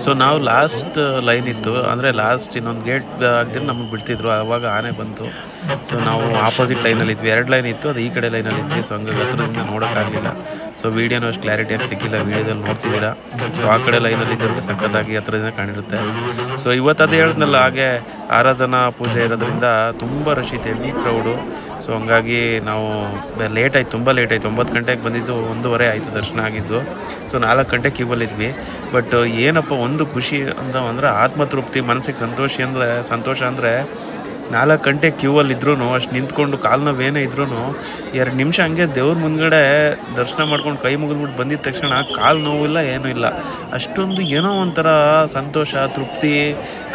So ನಾವು last line ಇತ್ತು, ಅಂದರೆ ಲಾಸ್ಟ್ ಇನ್ನೊಂದು ಗೇಟ್ ಆಗದಿರೋ ನಮಗೆ ಬಿಡ್ತಿದ್ರು. ಆವಾಗ ಆನೆ ಬಂತು. ಸೊ ನಾವು ಆಪೋಸಿಟ್ ಲೈನಲ್ಲಿ ಇದ್ವಿ, 2 ಲೈನ್ ಇತ್ತು, ಅದು ಈ ಕಡೆ ಲೈನಲ್ಲಿ ಇದ್ವಿ. ಸೊ ಹಂಗಾಗಿ ಹತ್ರದಿಂದ ನೋಡೋಕ್ಕಾಗಲಿಲ್ಲ. ಸೊ ವೀಡಿಯೋನೂ ಅಷ್ಟು ಕ್ಲಾರಿಟಿಯಾಗಿ ಸಿಕ್ಕಿಲ್ಲ, ವೀಡಿಯೋದಲ್ಲಿ ನೋಡ್ತಿದ್ದೀರಾ. ಸೊ ಆ ಕಡೆ ಲೈನಲ್ಲಿ ಇದ್ದವ್ರಿಗೆ ಸಖತ್ತಾಗಿ ಹತ್ರದಿಂದ ಕಾಣಿರುತ್ತೆ. ಸೊ ಇವತ್ತು ಅದು ಹೇಳಿದ್ನಲ್ಲ, ಹಾಗೆ ಆರಾಧನಾ ಪೂಜೆ ಇರೋದ್ರಿಂದ ತುಂಬ ರಶ್ ಇದೆ, ಹೆವಿ ಕ್ರೌಡು. ಸೊ ಹಂಗಾಗಿ ನಾವು ಲೇಟ್ ಆಯಿತು, ತುಂಬ ಲೇಟ್ ಆಯಿತು. 9 ಗಂಟೆಗೆ ಬಂದಿದ್ದು, 1:30 ಆಯಿತು ದರ್ಶನ ಆಗಿದ್ದು. ಸೊ 4 ಗಂಟೆ ಕ್ಯೂಬಲ್ಲಿದ್ವಿ. ಬಟ್ ಏನಪ್ಪ ಒಂದು ಖುಷಿ ಅಂದರೆ ಆತ್ಮತೃಪ್ತಿ, ಮನಸ್ಸಿಗೆ ಸಂತೋಷ ಅಂದರೆ 4 ಗಂಟೆ ಕ್ಯೂವಲ್ಲಿದ್ರೂ ಅಷ್ಟು ನಿಂತ್ಕೊಂಡು ಕಾಲು ನೋವೇನೇ ಇದ್ರೂ 2 ನಿಮಿಷ ಹಂಗೆ ದೇವ್ರ ಮುಂದ್ಗಡೆ ದರ್ಶನ ಮಾಡ್ಕೊಂಡು ಕೈ ಮುಗಿದ್ಬಿಟ್ಟು ಬಂದಿದ್ದ ತಕ್ಷಣ ಕಾಲು ನೋವಿಲ್ಲ, ಏನೂ ಇಲ್ಲ. ಅಷ್ಟೊಂದು ಏನೋ ಒಂಥರ ಸಂತೋಷ, ತೃಪ್ತಿ,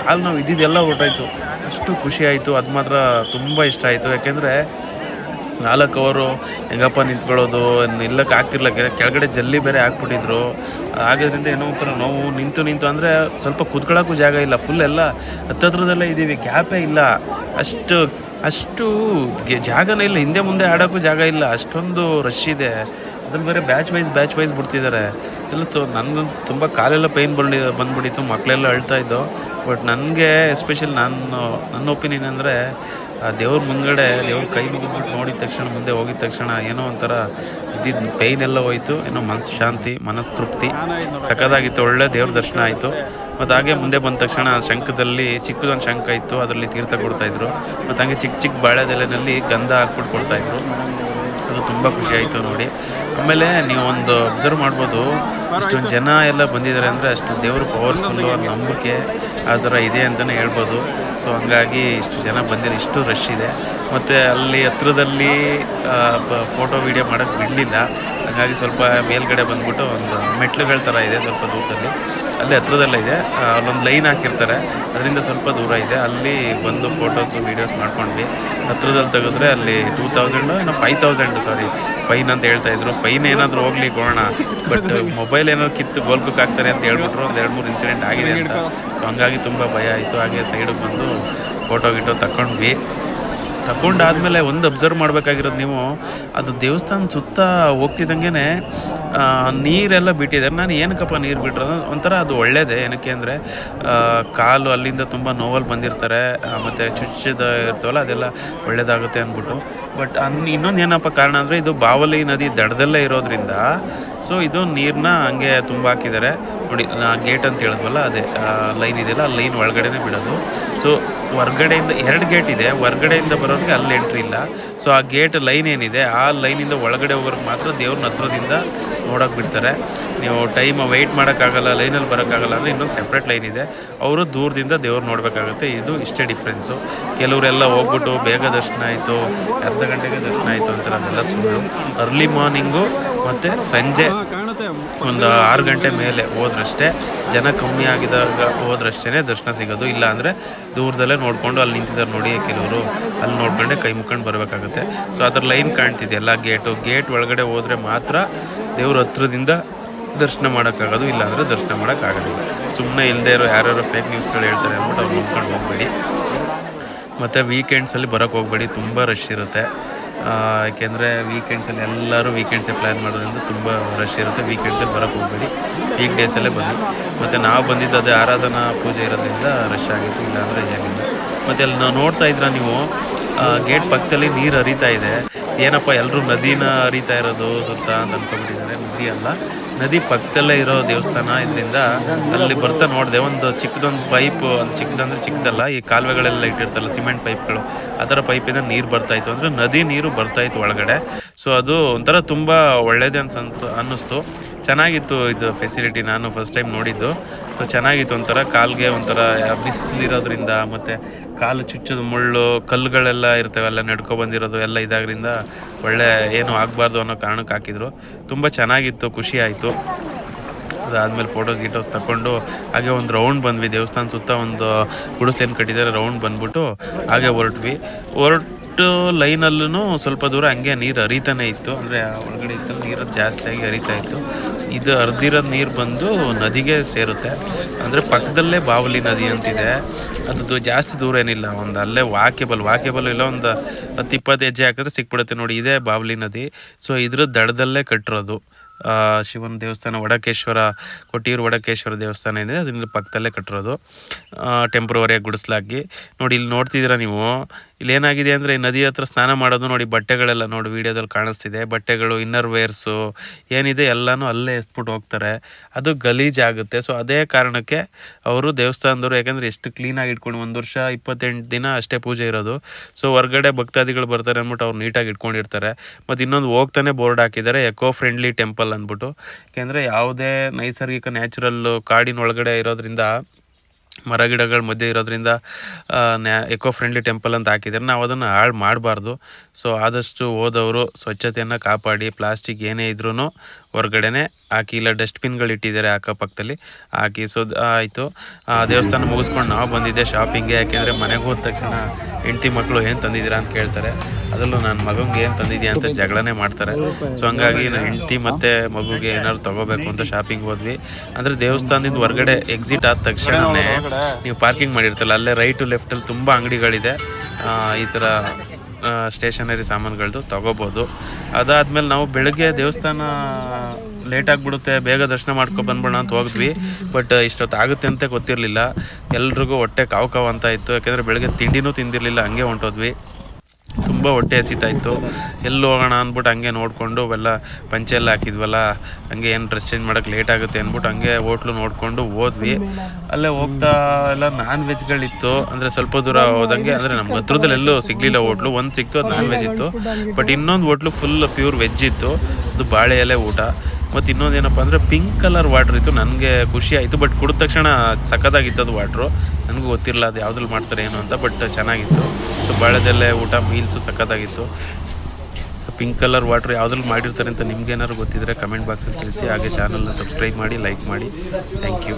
ಕಾಲು ನೋವು ಇದ್ದಿದ್ದೆಲ್ಲ ಹೊರಟಾಯ್ತು. ಅಷ್ಟು ಖುಷಿ ಆಯಿತು. ಅದು ಮಾತ್ರ ತುಂಬ ಇಷ್ಟ ಆಯಿತು. ಯಾಕೆಂದರೆ 4 ಅವರು ಹೆಂಗಪ್ಪ ನಿಂತ್ಕೊಳ್ಳೋದು, ನಿಲ್ಲಕ್ಕೆ ಆಗ್ತಿರ್ಲಿಲ್ಲ. ಕೆಳಗಡೆ ಜಲ್ಲಿ ಬೇರೆ ಹಾಕ್ಬಿಟ್ಟಿದ್ರು. ಆಗೋದ್ರಿಂದ ಏನೋ ಒಂಥರ ನೋವು, ನಿಂತು ಅಂದರೆ ಸ್ವಲ್ಪ ಕೂತ್ಕೊಳ್ಳೋಕ್ಕೂ ಜಾಗ ಇಲ್ಲ. ಫುಲ್ ಎಲ್ಲ ಹತ್ತತ್ರದಲ್ಲೇ ಇದ್ದೀವಿ, ಗ್ಯಾಪೇ ಇಲ್ಲ. ಅಷ್ಟು ಜಾಗನೇ ಇಲ್ಲ, ಹಿಂದೆ ಮುಂದೆ ಆಡೋಕ್ಕೂ ಜಾಗ ಇಲ್ಲ, ಅಷ್ಟೊಂದು ರಶ್ ಇದೆ. ಅದ್ರಲ್ಲಿ ಬೇರೆ ಬ್ಯಾಚ್ ವೈಸ್ ಬಿಡ್ತಿದ್ದಾರೆ ಎಲ್ಲ. ನನಗೂ ತುಂಬ ಕಾಲೆಲ್ಲ ಪೈನ್ ಬಂದ್ಬಿಟ್ಟಿತ್ತು, ಮಕ್ಕಳೆಲ್ಲ ಅಳ್ತಾ ಇದ್ದೋ. ಬಟ್ ನನಗೆ ಎಸ್ಪೆಷಲಿ ನನ್ನ ಒಪಿನಿಯನ್ ಅಂದರೆ, ದೇವ್ರ ಮುಂದ್ಗಡೆ ದೇವ್ರ ಕೈ ಮುಗಿದ್ಬಿಟ್ಟು ನೋಡಿದ ತಕ್ಷಣ, ಮುಂದೆ ಹೋಗಿದ ತಕ್ಷಣ ಏನೋ ಒಂಥರ ಇದ್ದಿದ್ದು ಪೈನ್ ಎಲ್ಲ ಹೋಯ್ತು. ಏನೋ ಮನಸ್ಸು ಶಾಂತಿ, ಮನಸ್ಸು ತೃಪ್ತಿ, ಸಖತ್ತಾಗಿತ್ತು. ಒಳ್ಳೆ ದೇವ್ರ ದರ್ಶನ ಆಯಿತು. ಮತ್ತು ಹಾಗೆ ಮುಂದೆ ಬಂದ ತಕ್ಷಣ ಶಂಖದಲ್ಲಿ ಚಿಕ್ಕದೊಂದು ಶಂಖ ಇತ್ತು, ಅದರಲ್ಲಿ ತೀರ್ಥ ಕೊಡ್ತಾಯಿದ್ರು. ಮತ್ತು ಹಂಗೆ ಚಿಕ್ಕ ಬಾಳೆದೆಲೆನಲ್ಲಿ ಗಂಧ ಹಾಕ್ಬಿಟ್ಟು ಕೊಡ್ತಾಯಿದ್ರು. ಅದು ತುಂಬ ಖುಷಿ ಆಯಿತು ನೋಡಿ. ಆಮೇಲೆ ನೀವು ಒಂದು ಅಬ್ಸರ್ವ್ ಮಾಡ್ಬೋದು, ಇಷ್ಟೊಂದು ಜನ ಎಲ್ಲ ಬಂದಿದ್ದಾರೆ ಅಂದರೆ ಅಷ್ಟು ದೇವರು ಪವರ್ಫುಲ್ಲು ಅನ್ನೋ ನಂಬಿಕೆ ಆ ಥರ ಇದೆ ಅಂತಲೇ ಹೇಳ್ಬೋದು. ಸೊ ಹಂಗಾಗಿ ಇಷ್ಟು ಜನ ಬಂದಿರೋ, ಇಷ್ಟು ರಶ್ ಇದೆ. ಮತ್ತು ಅಲ್ಲಿ ಹತ್ರದಲ್ಲಿ ಫೋಟೋ ವೀಡಿಯೋ ಮಾಡೋಕ್ಕೆ ಬಿಡಲಿಲ್ಲ. ಹಾಗಾಗಿ ಸ್ವಲ್ಪ ಮೇಲ್ಗಡೆ ಬಂದ್ಬಿಟ್ಟು ಒಂದು ಮೆಟ್ಲುಗಳ ಥರ ಇದೆ ಸ್ವಲ್ಪ ದೂರದಲ್ಲಿ, ಅಲ್ಲಿ ಹತ್ರದಲ್ಲೇ ಇದೆ. ಅಲ್ಲೊಂದು ಲೈನ್ ಹಾಕಿರ್ತಾರೆ, ಅದರಿಂದ ಸ್ವಲ್ಪ ದೂರ ಇದೆ. ಅಲ್ಲಿ ಬಂದು ಫೋಟೋಸು ವೀಡಿಯೋಸ್ ಮಾಡ್ಕೊಂಡ್ವಿ. ಹತ್ರದಲ್ಲಿ ತೆಗೆದ್ರೆ ಅಲ್ಲಿ 2000 ಏನೋ 5000 ಫೈನ್ ಅಂತ ಹೇಳ್ತಾಯಿದ್ರು. ಫೈನ್ ಏನಾದರೂ ಹೋಗ್ಲಿ ಕೊಡೋಣ, ಬಟ್ ಮೊಬೈಲ್ ಏನಾದ್ರು ಕಿತ್ತು ಗೋಲ್ಕಕ್ಕೆ ಹಾಕ್ತಾರೆ ಅಂತ ಹೇಳ್ಬಿಟ್ರು. ಒಂದು 2-3 ಇನ್ಸಿಡೆಂಟ್ ಆಗಿದೆ ಅಂತ. ಸೊ ಹಂಗಾಗಿ ತುಂಬ ಭಯ ಆಯಿತು. ಹಾಗೆ ಸೈಡಿಗೆ ಬಂದು ಫೋಟೋ ತಗೊಂಡಾದ್ಮೇಲೆ ಒಂದು ಅಬ್ಸರ್ವ್ ಮಾಡಬೇಕಾಗಿರೋದು ನೀವು, ಅದು ದೇವಸ್ಥಾನ ಸುತ್ತ ಹೋಗ್ತಿದ್ದಂಗೆ ನೀರೆಲ್ಲ ಬಿಟ್ಟಿದ್ದಾರೆ. ನಾನು ಏನಕ್ಕಪ್ಪ ನೀರು ಬಿಟ್ಟರು ಒಂಥರ ಅದು ಒಳ್ಳೆಯದೇ. ಏನಕ್ಕೆ ಅಂದರೆ ಕಾಲು ಅಲ್ಲಿಂದ ತುಂಬ ನೋವಲ್ಲಿ ಬಂದಿರ್ತಾರೆ, ಮತ್ತು ಚುಚ್ಚದ ಇರ್ತಾವಲ್ಲ, ಅದೆಲ್ಲ ಒಳ್ಳೆಯದಾಗುತ್ತೆ ಅಂದ್ಬಿಟ್ಟು. ಬಟ್ ಇನ್ನೊಂದು ಏನಪ್ಪ ಕಾರಣ ಅಂದರೆ, ಇದು ಬಾವಲಿ ನದಿ ದಡದಲ್ಲೇ ಇರೋದ್ರಿಂದ ಸೊ ಇದು ನೀರನ್ನ ಹಂಗೆ ತುಂಬ ಹಾಕಿದ್ದಾರೆ ನೋಡಿ. ಗೇಟ್ ಅಂತ ಹೇಳಿದ್ವಲ್ಲ, ಅದೇ ಲೈನ್ ಇದೆಯಲ್ಲ, ಆ ಲೈನ್ ಒಳಗಡೆನೇ ಬಿಡೋದು. ಸೊ ಹೊರ್ಗಡೆಯಿಂದ 2 ಗೇಟ್ ಇದೆ, ಹೊರ್ಗಡೆಯಿಂದ ಬರೋರಿಗೆ ಅಲ್ಲಿ ಎಂಟ್ರಿ ಇಲ್ಲ. ಸೊ ಆ ಗೇಟ್ ಲೈನ್ ಏನಿದೆ, ಆ ಲೈನಿಂದ ಒಳಗಡೆ ಹೋಗೋರಿಗೆ ಮಾತ್ರ ದೇವ್ರನ್ನ ಹತ್ರದಿಂದ ನೋಡೋಕೆ ಬಿಡ್ತಾರೆ. ನೀವು ಟೈಮ್ ವೆಯ್ಟ್ ಮಾಡೋಕ್ಕಾಗಲ್ಲ, ಲೈನಲ್ಲಿ ಬರೋಕ್ಕಾಗಲ್ಲ ಅಂದರೆ ಇನ್ನೊಂದು ಸೆಪ್ರೇಟ್ ಲೈನ್ ಇದೆ, ಅವರು ದೂರದಿಂದ ದೇವ್ರು ನೋಡಬೇಕಾಗುತ್ತೆ. ಇದು ಇಷ್ಟೇ ಡಿಫ್ರೆನ್ಸು. ಕೆಲವರೆಲ್ಲ ಹೋಗ್ಬಿಟ್ಟು ಬೇಗ ದರ್ಶನ ಆಯಿತು, ಅರ್ಧ ಗಂಟೆಗೆ ದರ್ಶನ ಆಯಿತು ಅಂತಾರೆ, ಅದೆಲ್ಲ ಸುಳ್ಳು. ಅರ್ಲಿ ಮಾರ್ನಿಂಗು ಮತ್ತು ಸಂಜೆ ಒಂದು 6 ಗಂಟೆ ಮೇಲೆ ಹೋದ್ರಷ್ಟೇ, ಜನ ಕಮ್ಮಿ ಆಗಿದಾಗ ಹೋದ್ರಷ್ಟೇ ದರ್ಶನ ಸಿಗೋದು. ಇಲ್ಲ ಅಂದರೆ ದೂರದಲ್ಲೇ ನೋಡಿಕೊಂಡು, ಅಲ್ಲಿ ನಿಂತಿದ್ದಾರೆ ನೋಡಿ ಕೆಲವರು, ಅಲ್ಲಿ ನೋಡ್ಕೊಂಡೆ ಕೈ ಮುಕ್ಕೊಂಡು ಬರಬೇಕಾಗುತ್ತೆ. ಸೊ ಆ ಥರ ಲೈನ್ ಕಾಣ್ತಿದೆಯಲ್ಲ ಗೇಟ್ ಒಳಗಡೆ ಹೋದರೆ ಮಾತ್ರ ದೇವ್ರ ಹತ್ರದಿಂದ ದರ್ಶನ ಮಾಡೋಕ್ಕಾಗೋದು, ಇಲ್ಲಾಂದರೆ ದರ್ಶನ ಮಾಡೋಕ್ಕಾಗೋದಿಲ್ಲ. ಸುಮ್ಮನೆ ಇಲ್ಲದೆ ಇರೋ ಯಾರ್ಯಾರೋ ಫೇಕ್ ನ್ಯೂಸ್ಗಳು ಹೇಳ್ತಾರೆ ಅಂದ್ಬಿಟ್ಟು ಅವ್ರು ನೋಡ್ಕೊಂಡು ಹೋಗಬೇಡಿ. ಮತ್ತು ವೀಕೆಂಡ್ಸಲ್ಲಿ ಬರೋಕ್ಕೆ ಹೋಗಬೇಡಿ, ತುಂಬ ರಶ್ ಇರುತ್ತೆ. ಯಾಕೆಂದರೆ ವೀಕೆಂಡ್ಸಲ್ಲಿ ಎಲ್ಲರೂ ವೀಕೆಂಡ್ಸೇ ಪ್ಲ್ಯಾನ್ ಮಾಡೋದ್ರಿಂದ ತುಂಬ ರಶ್ ಇರುತ್ತೆ. ವೀಕೆಂಡ್ಸಲ್ಲಿ ಬರೋಕ್ಕೆ ಹೋಗಬೇಡಿ, ವೀಕ್ ಡೇಸಲ್ಲೇ ಬನ್ನಿ. ಮತ್ತು ನಾವು ಬಂದಿದ್ದು ಅದೇ ಆರಾಧನಾ ಪೂಜೆ ಇರೋದ್ರಿಂದ ರಶ್ ಆಗಿತ್ತು, ಇಲ್ಲಾಂದರೆ ಏನಿಲ್ಲ. ಮತ್ತು ಅಲ್ಲಿ ನಾವು ನೋಡ್ತಾ ಇದ್ರೆ ನೀವು, ಗೇಟ್ ಪಕ್ಕದಲ್ಲಿ ನೀರು ಹರಿತಾ ಇದೆ. ಏನಪ್ಪ ಎಲ್ಲರೂ ನದಿನ ಹರಿತಾ ಇರೋದು ಸುತ್ತ ಅಂತ ಅಂದ್ಕೊಂಡ್ಬಿಟ್ಟಿದ್ದಾರೆ. ನದಿ ಅಲ್ಲ, ನದಿ ಪಕ್ಕದಲ್ಲೇ ಇರೋ ದೇವಸ್ಥಾನ. ಇದರಿಂದ ಅಲ್ಲಿ ಬರ್ತಾ ನೋಡಿದೆ, ಒಂದು ಚಿಕ್ಕದೊಂದು ಪೈಪ್, ಒಂದು ಚಿಕ್ಕದಲ್ಲ, ಈ ಕಾಲುವೆಗಳೆಲ್ಲ ಇಟ್ಟಿರ್ತಲ್ಲ ಸಿಮೆಂಟ್ ಪೈಪ್ಗಳು, ಆ ಥರ ಪೈಪಿಂದ ನೀರು ಬರ್ತಾಯಿತ್ತು. ಅಂದರೆ ನದಿ ನೀರು ಬರ್ತಾಯಿತ್ತು ಒಳಗಡೆ. ಸೊ ಅದು ಒಂಥರ ತುಂಬ ಒಳ್ಳೇದೇ ಅನ್ನಿಸ್ತು. ಚೆನ್ನಾಗಿತ್ತು ಇದು ಫೆಸಿಲಿಟಿ, ನಾನು ಫಸ್ಟ್ ಟೈಮ್ ನೋಡಿದ್ದು. ಸೊ ಚೆನ್ನಾಗಿತ್ತು. ಒಂಥರ ಕಾಲಿಗೆ ಒಂಥರ ಬಿಸಿಲಿರೋದ್ರಿಂದ, ಮತ್ತು ಕಾಲು ಚುಚ್ಚೋದು ಮುಳ್ಳು ಕಲ್ಲುಗಳೆಲ್ಲ ಇರ್ತವೆ, ಎಲ್ಲ ನಡ್ಕೊಬಂದಿರೋದು ಎಲ್ಲ ಇದಾದ್ರಿಂದ ಒಳ್ಳೆ ಏನೂ ಆಗಬಾರ್ದು ಅನ್ನೋ ಕಾರಣಕ್ಕೆ ಹಾಕಿದರು. ತುಂಬ ಚೆನ್ನಾಗಿತ್ತು, ಖುಷಿ ಆಯಿತು. ಅದಾದಮೇಲೆ ಫೋಟೋಸ್ ತಗೊಂಡು ಹಾಗೆ ಒಂದು ರೌಂಡ್ ಬಂದ್ವಿ. ದೇವಸ್ಥಾನ ಸುತ್ತ ಒಂದು ಗುಡಿಸ್ಲೇನು ಕಟ್ಟಿದ್ದಾರೆ, ರೌಂಡ್ ಬಂದ್ಬಿಟ್ಟು ಹಾಗೆ ಹೊರಟು ಲೈನಲ್ಲೂ ಸ್ವಲ್ಪ ದೂರ ಹಂಗೆ ನೀರು ಹರಿತಾನೆ ಇತ್ತು. ಅಂದರೆ ಒಳಗಡೆ ಇತ್ತಲ್ಲಿ ನೀರು ಜಾಸ್ತಿಯಾಗಿ ಹರಿತಾ ಇತ್ತು. ಇದು ಹರಿದಿರೋದು ನೀರು ಬಂದು ನದಿಗೆ ಸೇರುತ್ತೆ. ಅಂದರೆ ಪಕ್ಕದಲ್ಲೇ ಬಾವಲಿ ನದಿ ಅಂತಿದೆ, ಅದು ಜಾಸ್ತಿ ದೂರ ಏನಿಲ್ಲ, ಒಂದು ಅಲ್ಲೇ ವಾಕೇಬಲ್ ಇಲ್ಲ, ಒಂದು 10-20 ಹೆಜ್ಜೆ ಹಾಕಿದ್ರೆ ಸಿಕ್ಬಿಡುತ್ತೆ ನೋಡಿ. ಇದೇ ಬಾವಲಿ ನದಿ. ಸೊ ಇದ್ರ ದಡದಲ್ಲೇ ಕಟ್ಟಿರೋದು. ಶಿವನ ದೇವಸ್ಥಾನ ವಡಕೇಶ್ವರ, ಕೊಟ್ಟಿಯೂರು ವಡಕೇಶ್ವರ ದೇವಸ್ಥಾನ ಏನಿದೆ ಅದರಿಂದ ಪಕ್ಕದಲ್ಲೇ ಕಟ್ಟಿರೋದು, ಟೆಂಪ್ರವರಿಯಾಗಿ ಗುಡಿಸ್ಲಾಕಿ. ನೋಡಿ ಇಲ್ಲಿ ನೋಡ್ತಿದ್ದೀರಾ ನೀವು, ಇಲ್ಲೇನಾಗಿದೆ ಅಂದರೆ ನದಿ ಹತ್ರ ಸ್ನಾನ ಮಾಡೋದು ನೋಡಿ, ಬಟ್ಟೆಗಳೆಲ್ಲ ನೋಡಿ ವೀಡಿಯೋದಲ್ಲಿ ಕಾಣಿಸ್ತಿದೆ, ಬಟ್ಟೆಗಳು ಇನ್ನರ್ ವೇರ್ಸು ಏನಿದೆ ಎಲ್ಲನೂ ಅಲ್ಲೇ ಎಸ್ಬಿಟ್ಟು ಹೋಗ್ತಾರೆ, ಅದು ಗಲೀಜಾಗುತ್ತೆ. ಸೊ ಅದೇ ಕಾರಣಕ್ಕೆ ಅವರು ದೇವಸ್ಥಾನದವರು, ಯಾಕಂದರೆ ಎಷ್ಟು ಕ್ಲೀನಾಗಿ ಇಟ್ಕೊಂಡು 1 ವರ್ಷ 28 ದಿನ ಅಷ್ಟೇ ಪೂಜೆ ಇರೋದು. ಸೊ ಹೊರ್ಗಡೆ ಭಕ್ತಾದಿಗಳು ಬರ್ತಾರೆ ಅಂದ್ಬಿಟ್ಟು ಅವ್ರು ನೀಟಾಗಿ ಇಟ್ಕೊಂಡಿರ್ತಾರೆ. ಮತ್ತು ಇನ್ನೊಂದು ಹೋಗ್ತಾನೆ ಬೋರ್ಡ್ ಹಾಕಿದ್ದಾರೆ, ಎಕೋ ಫ್ರೆಂಡ್ಲಿ ಟೆಂಪಲ್ ಅಂದ್ಬಿಟ್ಟು. ಯಾಕೆಂದರೆ ಯಾವುದೇ ನೈಸರ್ಗಿಕ ನ್ಯಾಚುರಲ್ ಕಾಡಿನ ಒಳಗಡೆ ಇರೋದ್ರಿಂದ, ಮರ ಗಿಡಗಳ ಮಧ್ಯೆ ಇರೋದ್ರಿಂದ ಎಕೋ ಫ್ರೆಂಡ್ಲಿ ಟೆಂಪಲ್ ಅಂತ ಹಾಕಿದ್ದಾರೆ. ನಾವು ಅದನ್ನು ಹಾಳು ಮಾಡಬಾರ್ದು. ಸೊ ಆದಷ್ಟು ಹೋದವರು ಸ್ವಚ್ಛತೆಯನ್ನು ಕಾಪಾಡಿ, ಪ್ಲಾಸ್ಟಿಕ್ ಏನೇ ಇದ್ರೂ ಹೊರಗಡೆನೆ ಹಾಕಿ, ಇಲ್ಲ ಡಸ್ಟ್ಬಿನ್ಗಳು ಇಟ್ಟಿದ್ದಾರೆ ಅಕ್ಕಪಕ್ಕದಲ್ಲಿ ಹಾಕಿ. ಸೊ ಆಯಿತು, ದೇವಸ್ಥಾನ ಮುಗಿಸ್ಕೊಂಡು ನಾವು ಬಂದಿದ್ದೆ ಶಾಪಿಂಗ್ಗೆ. ಯಾಕೆಂದರೆ ಮನೆಗೆ ಹೋದ ತಕ್ಷಣ ಹೆಂಡ್ತಿ ಮಕ್ಕಳು ಏನು ತಂದಿದ್ದೀರಾ ಅಂತ ಕೇಳ್ತಾರೆ, ಅದರಲ್ಲೂ ನನ್ನ ಮಗನಿಗೆ ಏನು ತಂದಿದ್ಯಾ ಅಂತ ಜಗಳನೇ ಮಾಡ್ತಾರೆ. ಸೊ ಹಂಗಾಗಿ ನಾನು ಹೆಂಡ್ತಿ ಮತ್ತು ಮಗುಗೆ ಏನಾದ್ರು ತೊಗೋಬೇಕು ಅಂತ ಶಾಪಿಂಗ್ ಹೋದ್ವಿ. ಅಂದರೆ ದೇವಸ್ಥಾನದಿಂದ ಹೊರಗಡೆ ಎಕ್ಸಿಟ್ ಆದ ತಕ್ಷಣವೇ ನೀವು ಪಾರ್ಕಿಂಗ್ ಮಾಡಿರ್ತೀರಲ್ಲ, ಅಲ್ಲೇ ರೈಟು ಲೆಫ್ಟಲ್ಲಿ ತುಂಬ ಅಂಗಡಿಗಳಿದೆ, ಈ ಥರ ಸ್ಟೇಷನರಿ ಸಾಮಾನುಗಳದ್ದು ತೊಗೋಬೋದು. ಅದಾದಮೇಲೆ ನಾವು ಬೆಳಗ್ಗೆ ದೇವಸ್ಥಾನ ಲೇಟ್ ಆಗಿಬಿಡುತ್ತೆ, ಬೇಗ ದರ್ಶನ ಮಾಡ್ಕೊ ಬಂದ್ಬಿಡೋಣ ಅಂತ ಹೋಗಿದ್ವಿ. ಬಟ್ ಇಷ್ಟೊತ್ತು ಆಗುತ್ತೆ ಅಂತ ಗೊತ್ತಿರಲಿಲ್ಲ. ಎಲ್ರಿಗೂ ಹೊಟ್ಟೆ ಕಾವು ಅಂತ ಇತ್ತು, ಯಾಕೆಂದರೆ ಬೆಳಗ್ಗೆ ತಿಂಡಿನೂ ತಿಂದಿರಲಿಲ್ಲ, ಹಂಗೆ ಹೊಂಟೋದ್ವಿ. ತುಂಬ ಹೊಟ್ಟೆ ಹಸಿತಾಯಿತ್ತು. ಎಲ್ಲಿ ಹೋಗೋಣ ಅಂದ್ಬಿಟ್ಟು ಹಂಗೆ ನೋಡಿಕೊಂಡು ಅವೆಲ್ಲ ಪಂಚೆ ಎಲ್ಲ ಹಾಕಿದ್ವಲ್ಲ, ಹಂಗೆ ಏನು ಡ್ರೆಸ್ ಚೇಂಜ್ ಮಾಡೋಕ್ಕೆ ಲೇಟ್ ಆಗುತ್ತೆ ಅಂದ್ಬಿಟ್ಟು ಹಂಗೆ ಹೋಟ್ಲು ನೋಡಿಕೊಂಡು ಹೋದ್ವಿ. ಅಲ್ಲೇ ಹೋಗ್ತಾ ಎಲ್ಲ ನಾನ್ ವೆಜ್ಗಳಿತ್ತು. ಅಂದರೆ ಸ್ವಲ್ಪ ದೂರ ಹೋದಂಗೆ, ಅಂದರೆ ನಮ್ಮ ಹತ್ರದಲ್ಲಿ ಎಲ್ಲೂ ಸಿಗಲಿಲ್ಲ ಹೋಟ್ಲು. ಒಂದು ಸಿಕ್ತು, ಅದು ನಾನ್ ವೆಜ್ ಇತ್ತು. ಬಟ್ ಇನ್ನೊಂದು ಹೋಟ್ಲು ಫುಲ್ ಪ್ಯೂರ್ ವೆಜ್ ಇತ್ತು, ಅದು ಬಾಳೆ ಎಲೆ ಊಟ. ಮತ್ತು ಇನ್ನೊಂದು ಏನಪ್ಪ ಅಂದರೆ ಪಿಂಕ್ ಕಲರ್ ವಾಟ್ರ್ ಇತ್ತು. ನನಗೆ ಖುಷಿ ಆಯಿತು, ಬಟ್ ಕುಡಿದ ತಕ್ಷಣ ಸಖತ್ತಾಗಿತ್ತು ಅದು ವಾಟ್ರು. ನನಗೂ ಗೊತ್ತಿರಲ್ಲ ಅದು ಯಾವುದ್ರಲ್ಲಿ ಮಾಡ್ತಾರೆ ಏನು ಅಂತ, ಬಟ್ ಚೆನ್ನಾಗಿತ್ತು. ಸೊ ಬಾಳೆದೆಲೆ ಊಟ, ಮೀಲ್ಸು ಸಖತ್ತಾಗಿತ್ತು. ಸೊ ಪಿಂಕ್ ಕಲರ್ ವಾಟ್ರ್ ಯಾವುದ್ರಲ್ಲಿ ಮಾಡಿರ್ತಾರೆ ಅಂತ ನಿಮ್ಗೇನಾದ್ರು ಗೊತ್ತಿದ್ದರೆ ಕಮೆಂಟ್ ಬಾಕ್ಸಲ್ಲಿ ತಿಳಿಸಿ. ಹಾಗೆ ಚಾನಲ್ನ ಸಬ್ಸ್ಕ್ರೈಬ್ ಮಾಡಿ, ಲೈಕ್ ಮಾಡಿ. Thank you.